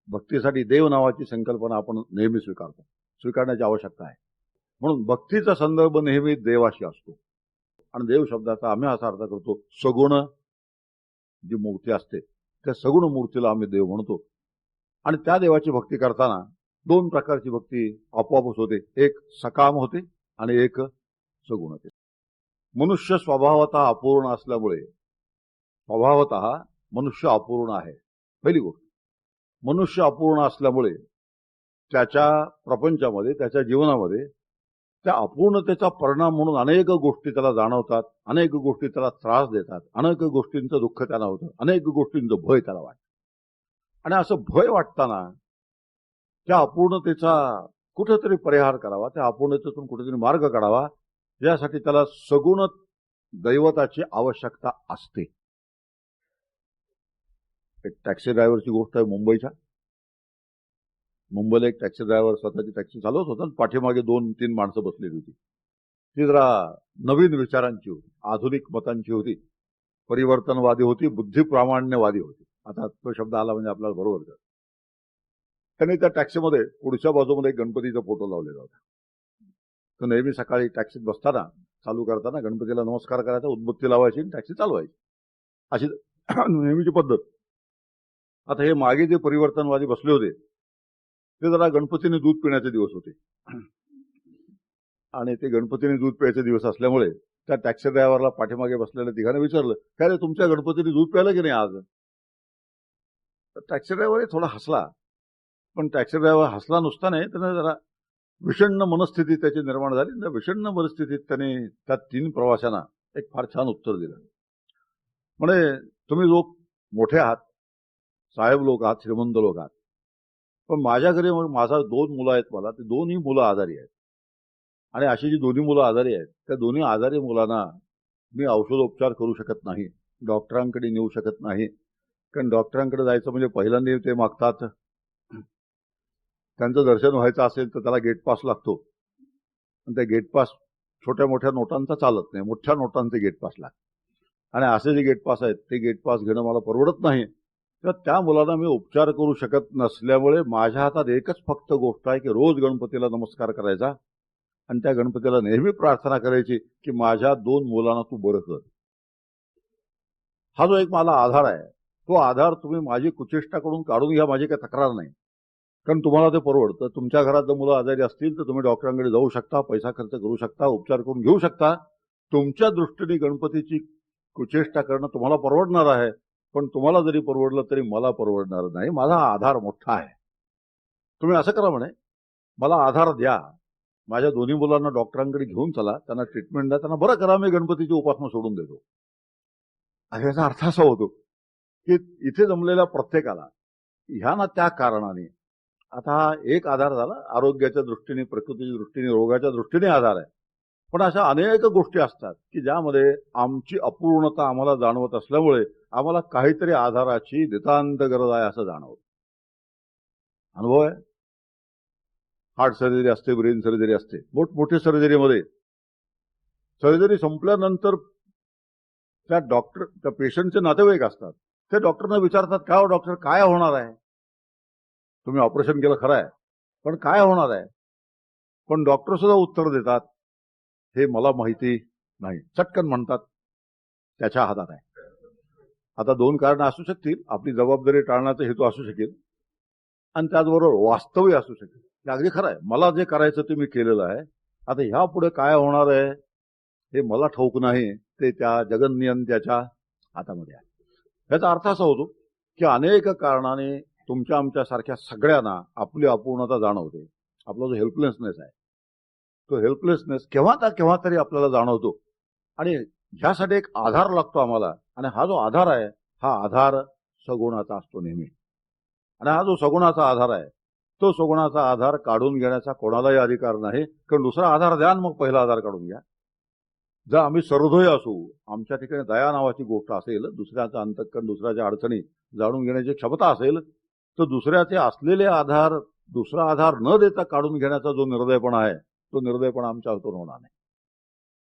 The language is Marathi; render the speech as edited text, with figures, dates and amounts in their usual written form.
भक्तीसाठी देव नावाची संकल्पना आपण नेहमी स्वीकारतो, स्वीकारण्याची आवश्यकता आहे. म्हणून भक्तीचा संदर्भ नेहमी देवाशी असतो. आणि देव शब्दाचा आम्ही असा अर्थ करतो सगुण जी मूर्ती असते त्या सगुण मूर्तीला आम्ही देव म्हणतो. आणि त्या देवाची भक्ती करताना दोन प्रकारची भक्ती आपोआपच होते, एक सकाम होते आणि एक सगुण होते. मनुष्य स्वभावतः अपूर्ण असल्यामुळे, स्वभावतः मनुष्य अपूर्ण आहे. पहिली गोष्ट, मनुष्य अपूर्ण असल्यामुळे त्याच्या प्रपंचामध्ये, त्याच्या जीवनामध्ये त्या अपूर्णतेचा परिणाम म्हणून अनेक गोष्टी त्याला जाणवतात, अनेक गोष्टी त्याला त्रास देतात, अनेक गोष्टींचं दुःख त्याला होतं, अनेक गोष्टींचं भय त्याला वाटतं. आणि असं भय वाटताना त्या अपूर्णतेचा कुठेतरी परिहार करावा, त्या अपूर्णतेतून कुठेतरी मार्ग काढावा, यासाठी त्याला सगुण दैवताची आवश्यकता असते. एक टॅक्सी ड्रायव्हरची गोष्ट आहे मुंबईच्या. मुंबईला एक टॅक्सी ड्रायव्हर स्वतःची टॅक्सी चालवत होता, पाठीमागे 2-3 माणसं बसलेली होती. ती जरा नवीन विचारांची होती, आधुनिक मतांची होती, परिवर्तनवादी होती, बुद्धिप्रामाण्यवादी होती. आता तो शब्द आला म्हणजे आपल्याला बरोबर कळतं. त्यांनी त्या टॅक्सीमध्ये पुढच्या बाजूमध्ये एक गणपतीचा फोटो लावलेला होता. तो नेहमी सकाळी टॅक्सीत बसताना, चालू करताना गणपतीला नमस्कार करायचा, उद्बत्ती लावायची आणि टॅक्सी चालवायची, अशी नेहमीची पद्धत. आता हे मागे जे परिवर्तनवादी बसले होते ते जरा गणपतीने दूध पिण्याचे दिवस होते आणि ते गणपतीने दूध प्यायचे दिवस असल्यामुळे त्या टॅक्सी ड्रायव्हरला पाठीमागे बसलेल्या तिघांना विचारलं, काय रे तुमच्या गणपतीने दूध प्यायलं की नाही आज? तर टॅक्सी ड्रायव्हरही थोडा हसला, पण टॅक्सी ड्रायव्हर हसला नुसता नाही, त्याने जरा विषण्ण मनस्थिती त्याची निर्माण झाली. त्या विषण्ण मनस्थितीत त्याने त्या 3 प्रवाशांना एक फार छान उत्तर दिलं. म्हणजे तुम्ही लोक मोठे आहात, साहेब लोक आहात, श्रीमंत लोक आहात, पण माझ्या घरी माझा 2 मुलं आहेत, मला ते दोन्ही मुलं आजारी आहेत. आणि अशी जी दोन्ही मुलं आजारी आहेत, त्या दोन्ही आजारी मुलांना मी औषधोपचार करू शकत नाही, डॉक्टरांकडे नेऊ शकत नाही. कारण डॉक्टरांकडे जायचं म्हणजे पहिल्यांदा ते मागतात, त्यांचं दर्शन व्हायचं असेल तर त्याला गेट पास लागतो. आणि ते गेट पास छोट्या मोठ्या नोटांचा चालत नाही, मोठ्या नोटांचे गेट पास लागतात. आणि असे जे गेट पास आहेत ते गेट पास घेणं मला परवडत नाही. तर त्या मुलांना मी उपचार करू शकत नसल्यामुळे माझ्या हातात एकच फक्त गोष्ट आहे की रोज गणपतीला नमस्कार करायचा आणि त्या गणपतीला नेहमी प्रार्थना करायची की माझ्या 2 मुलांना तू बरं कर. हा जो एक मला आधार आहे, तो आधार तुम्ही माझी कुचेष्टा करून काढून घ्या, माझी काही तक्रार नाही. कारण तुम्हाला ते परवडतं. तुमच्या घरात जर मुलं आजारी असतील तर तुम्ही डॉक्टरांकडे जाऊ शकता, पैसा खर्च करू शकता, उपचार करून घेऊ शकता. तुमच्या दृष्टीने गणपतीची कुचेष्टा करणं तुम्हाला परवडणार आहे, पण तुम्हाला जरी परवडलं तरी मला परवडणार नाही. माझा आधार मोठा आहे. तुम्ही असं करा म्हणे, मला आधार द्या, माझ्या दोन्ही मुलांना डॉक्टरांकडे घेऊन चला, त्यांना ट्रीटमेंट द्या, त्यांना बरं करा, मी गणपतीची उपासना सोडून देतो. याचा अर्थ असा होतो की इथे जमलेल्या प्रत्येकाला ह्या ना त्या कारणाने, आता एक आधार झाला आरोग्याच्या दृष्टीने, प्रकृतीच्या दृष्टीने, रोगाच्या दृष्टीने आधार आहे. पण अशा अनेक गोष्टी असतात की ज्यामध्ये आमची अपूर्णता आम्हाला जाणवत असल्यामुळे आम्हाला काहीतरी आधाराची नितांत गरज आहे असं जाणवतं. अनुभव आहे. हार्ट सर्जरी असते, ब्रेन सर्जरी असते, मोठमोठ्या सर्जरीमध्ये सर्जरी संपल्यानंतर त्या डॉक्टर, त्या पेशंटचे नातेवाईक असतात, ते डॉक्टरना विचारतात, काय हो डॉक्टर काय होणार आहे? तुम्ही ऑपरेशन केलं खरं आहे, पण काय होणार आहे? पण डॉक्टर सुद्धा उत्तर देतात, हे मला माहिती नाही. चटकन म्हणतात, त्याच्या हातात आहे. आता 2 कारणं असू शकतील. आपली जबाबदारी टाळण्याचा हेतू असू शकेल आणि त्याचबरोबर वास्तव्य असू शकेल. ते अगदी खरं आहे, मला जे करायचं ते मी केलेलं आहे. आता ह्या पुढे काय होणार आहे हे मला ठाऊक नाही, ते त्या जगन्नियंत्याच्या हातामध्ये आहे. याचा अर्थ असा होतो की अनेक कारणाने तुमच्या आमच्यासारख्या सगळ्यांना आपली अपूर्णता जाणवते. आपला जो हेल्पलेसनेस आहे, तो हेल्पलेसनेस केव्हा तरी आपल्याला जाणवतो आणि ह्यासाठी एक आधार लागतो आम्हाला. आणि हा जो आधार आहे, हा आधार सगुणाचा असतो नेहमी. आणि हा जो सगुणाचा आधार आहे, तो सगुणाचा आधार काढून घेण्याचा कोणालाही अधिकार नाही. कारण दुसरा आधार द्या, मग पहिला आधार काढून घ्या. जर आम्ही सर्वधोय असू, आमच्या ठिकाणी दया नावाची गोष्ट असेल, दुसऱ्याचा अंतःकरण, दुसऱ्याच्या अडचणी जाणून घेण्याची क्षमता असेल, तर दुसऱ्याचे असलेले आधार दुसरा आधार न देता काढून घेण्याचा जो निर्दयपणा आहे, तो निर्दयपणा आमच्या हातून होणार नाही.